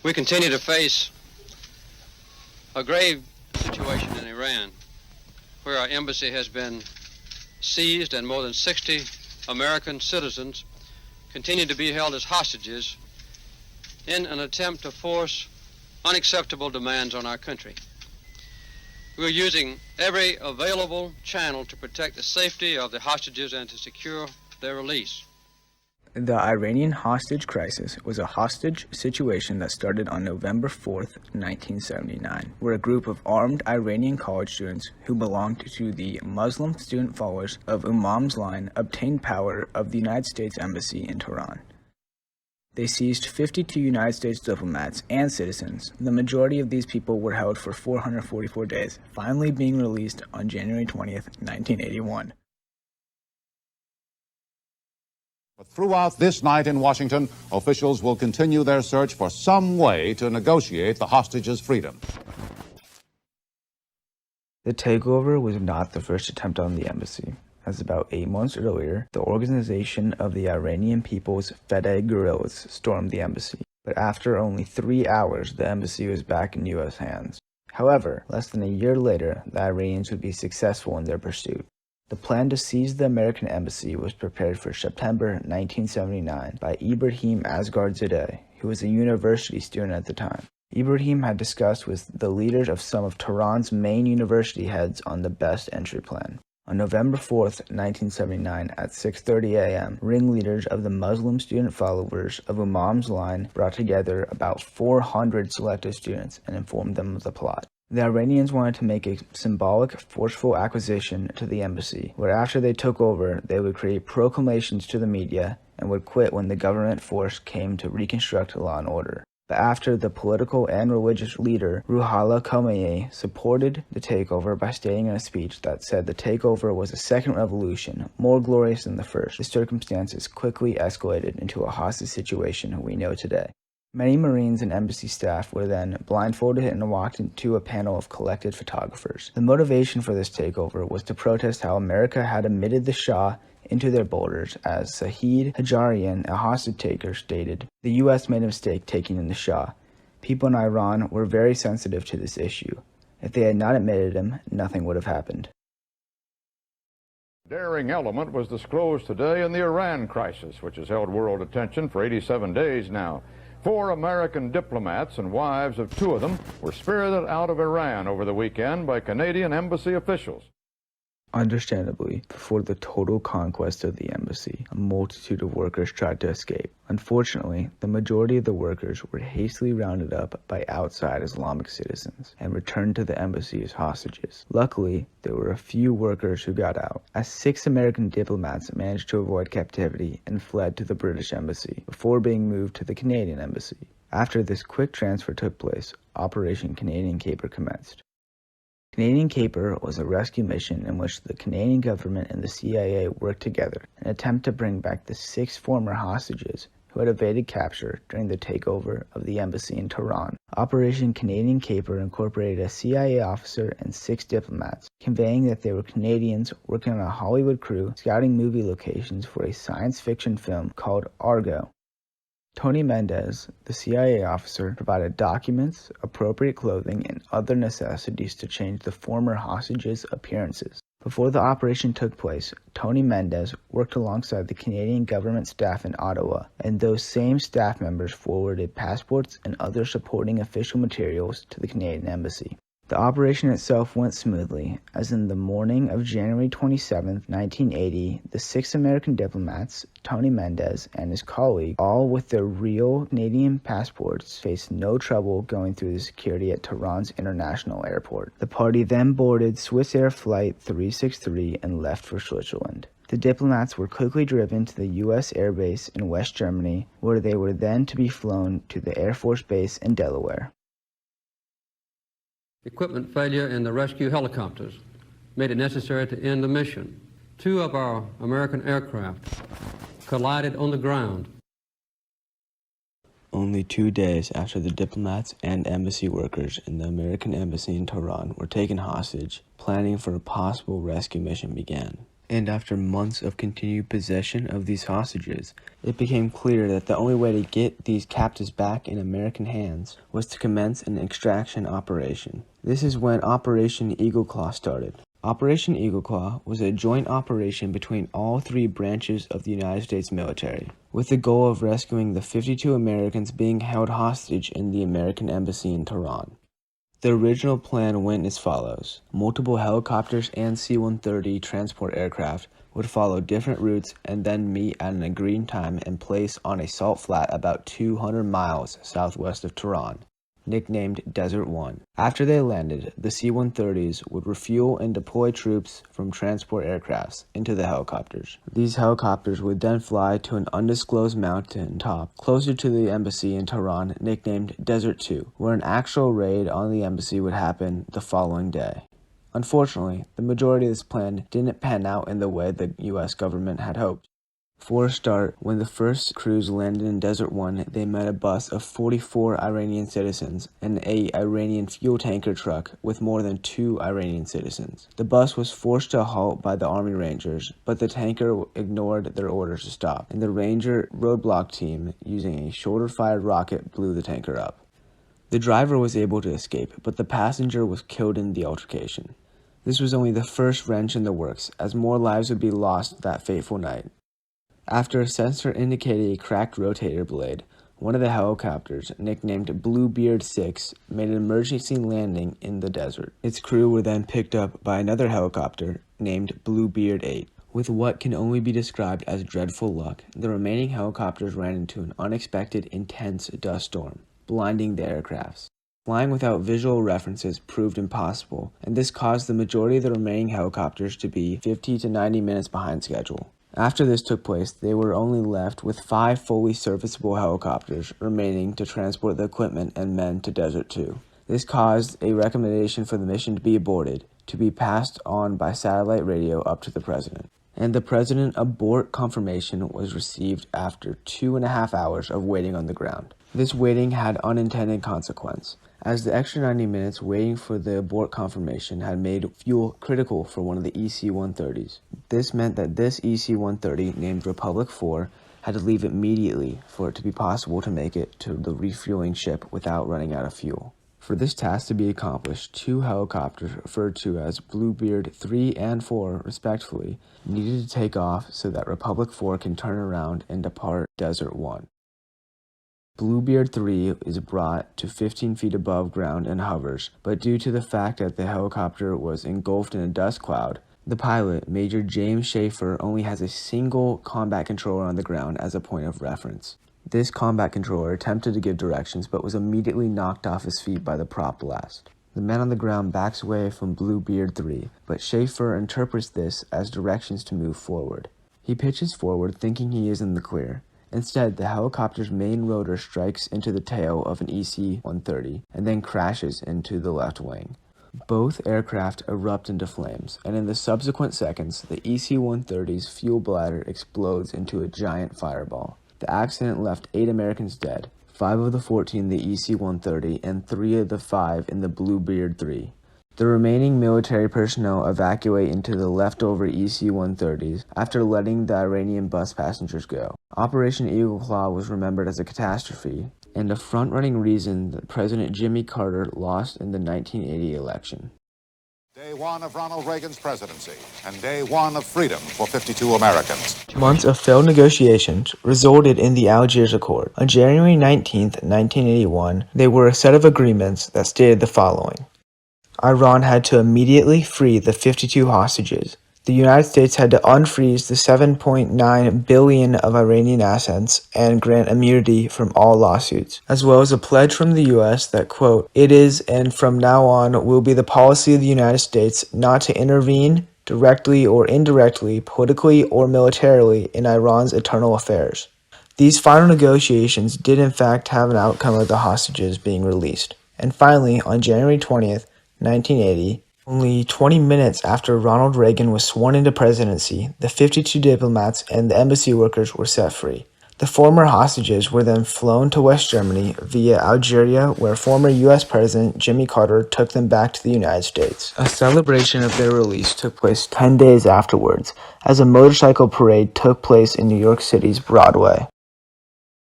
We continue to face a grave situation in Iran, where our embassy has been seized and more than 60 American citizens continue to be held as hostages in an attempt to force unacceptable demands on our country. We're using every available channel to protect the safety of the hostages and to secure their release. The Iranian hostage crisis was a hostage situation that started on November 4th, 1979, where a group of armed Iranian college students who belonged to the Muslim student followers of Imam's line obtained power of the United States Embassy in Tehran. They seized 52 United States diplomats and citizens. The majority of these people were held for 444 days, finally being released on January 20th, 1981. But throughout this night in Washington, officials will continue their search for some way to negotiate the hostages' freedom. The takeover was not the first attempt on the embassy, as about 8 months earlier, the Organization of the Iranian People's Fedayeen guerrillas stormed the embassy. But after only 3 hours, the embassy was back in U.S. hands. However, less than a year later, the Iranians would be successful in their pursuit. The plan to seize the American embassy was prepared for September 1979 by Ibrahim Asghar-Zadeh, who was a university student at the time. Ibrahim had discussed with the leaders of some of Tehran's main university heads on the best entry plan. On November 4th, 1979, at 6:30 a.m., ringleaders of the Muslim student followers of Imam's line brought together about 400 selected students and informed them of the plot. The Iranians wanted to make a symbolic, forceful acquisition to the embassy, where after they took over, they would create proclamations to the media and would quit when the government force came to reconstruct law and order. But after the political and religious leader Ruhollah Khomeini supported the takeover by stating in a speech that said the takeover was a second revolution, more glorious than the first, the circumstances quickly escalated into a hostage situation we know today. Many Marines and embassy staff were then blindfolded and walked into a panel of collected photographers. The motivation for this takeover was to protest how America had admitted the Shah into their borders. As Saeed Hajarian, a hostage taker, stated, "The U.S. made a mistake taking in the Shah. People in Iran were very sensitive to this issue. If they had not admitted him, nothing would have happened." Daring element was disclosed today in the Iran crisis, which has held world attention for 87 days now. 4 American diplomats and wives of 2 of them were spirited out of Iran over the weekend by Canadian embassy officials. Understandably, before the total conquest of the embassy, a multitude of workers tried to escape. Unfortunately, the majority of the workers were hastily rounded up by outside Islamic citizens and returned to the embassy as hostages. Luckily, there were a few workers who got out, as 6 American diplomats managed to avoid captivity and fled to the British embassy before being moved to the Canadian embassy. After this quick transfer took place, Operation Canadian Caper commenced. Canadian Caper was a rescue mission in which the Canadian government and the CIA worked together in an attempt to bring back the 6 former hostages who had evaded capture during the takeover of the embassy in Tehran. Operation Canadian Caper incorporated a CIA officer and 6 diplomats, conveying that they were Canadians working on a Hollywood crew scouting movie locations for a science fiction film called Argo. Tony Mendez, the CIA officer, provided documents, appropriate clothing, and other necessities to change the former hostages' appearances. Before the operation took place, Tony Mendez worked alongside the Canadian government staff in Ottawa, and those same staff members forwarded passports and other supporting official materials to the Canadian embassy. The operation itself went smoothly, as in the morning of January 27, 1980, the 6 American diplomats, Tony Mendez and his colleague, all with their real Canadian passports, faced no trouble going through the security at Tehran's international airport. The party then boarded Swiss Air Flight 363 and left for Switzerland. The diplomats were quickly driven to the U.S. Air Base in West Germany, where they were then to be flown to the Air Force Base in Delaware. Equipment failure in the rescue helicopters made it necessary to end the mission. 2 of our American aircraft collided on the ground. Only 2 days after the diplomats and embassy workers in the American embassy in Tehran were taken hostage, planning for a possible rescue mission began. And after months of continued possession of these hostages, it became clear that the only way to get these captives back in American hands was to commence an extraction operation. This is when Operation Eagle Claw started. Operation Eagle Claw was a joint operation between all three branches of the United States military, with the goal of rescuing the 52 Americans being held hostage in the American embassy in Tehran. The original plan went as follows. Multiple helicopters and C-130 transport aircraft would follow different routes and then meet at an agreed time and place on a salt flat about 200 miles southwest of Tehran, nicknamed Desert 1. After they landed, the C-130s would refuel and deploy troops from transport aircrafts into the helicopters. These helicopters would then fly to an undisclosed mountain top closer to the embassy in Tehran, nicknamed Desert 2, where an actual raid on the embassy would happen the following day. Unfortunately, the majority of this plan didn't pan out in the way the US government had hoped. For a start, when the first crews landed in Desert 1, they met a bus of 44 Iranian citizens and an Iranian fuel tanker truck with more than 2 Iranian citizens. The bus was forced to a halt by the Army Rangers, but the tanker ignored their orders to stop, and the Ranger roadblock team, using a shoulder-fired rocket, blew the tanker up. The driver was able to escape, but the passenger was killed in the altercation. This was only the first wrench in the works, as more lives would be lost that fateful night. After a sensor indicated a cracked rotator blade, one of the helicopters, nicknamed Bluebeard 6, made an emergency landing in the desert. Its crew were then picked up by another helicopter, named Bluebeard 8. With what can only be described as dreadful luck, the remaining helicopters ran into an unexpected, intense dust storm, blinding the aircrafts. Flying without visual references proved impossible, and this caused the majority of the remaining helicopters to be 50 to 90 minutes behind schedule. After this took place, they were only left with 5 fully serviceable helicopters remaining to transport the equipment and men to Desert 2. This caused a recommendation for the mission to be aborted, to be passed on by satellite radio up to the president. And the president abort confirmation was received after 2.5 hours of waiting on the ground. This waiting had unintended consequence, as the extra 90 minutes waiting for the abort confirmation had made fuel critical for one of the EC-130s. This meant that this EC-130, named Republic 4, had to leave immediately for it to be possible to make it to the refueling ship without running out of fuel. For this task to be accomplished, 2 helicopters, referred to as Bluebeard 3 and 4 respectively, needed to take off so that Republic 4 can turn around and depart Desert 1. Bluebeard 3 is brought to 15 feet above ground and hovers, but due to the fact that the helicopter was engulfed in a dust cloud, the pilot, Major James Schaefer, only has a single combat controller on the ground as a point of reference. This combat controller attempted to give directions but was immediately knocked off his feet by the prop blast. The man on the ground backs away from Bluebeard 3, but Schaefer interprets this as directions to move forward. He pitches forward thinking he is in the clear. Instead, the helicopter's main rotor strikes into the tail of an EC-130 and then crashes into the left wing. Both aircraft erupt into flames, and in the subsequent seconds, the EC-130's fuel bladder explodes into a giant fireball. The accident left 8 Americans dead, 5 of the 14 in the EC-130 and 3 of the 5 in the Bluebeard 3. The remaining military personnel evacuate into the leftover EC-130s after letting the Iranian bus passengers go. Operation Eagle Claw was remembered as a catastrophe, and a front-running reason that President Jimmy Carter lost in the 1980 election. Day 1 of Ronald Reagan's presidency, and day 1 of freedom for 52 Americans. Months of failed negotiations resulted in the Algiers Accord. On January 19, 1981, they were a set of agreements that stated the following. Iran had to immediately free the 52 hostages. The United States had to unfreeze the $7.9 billion of Iranian assets and grant immunity from all lawsuits, as well as a pledge from the U.S. that, quote, "It is and from now on will be the policy of the United States not to intervene, directly or indirectly, politically or militarily, in Iran's internal affairs." These final negotiations did in fact have an outcome of the hostages being released. And finally, on January 20th, 1980, only 20 minutes after Ronald Reagan was sworn into presidency, the 52 diplomats and the embassy workers were set free. The former hostages were then flown to West Germany via Algeria, where former U.S. President Jimmy Carter took them back to the United States. A celebration of their release took place 10 days afterwards, as a motorcycle parade took place in New York City's Broadway.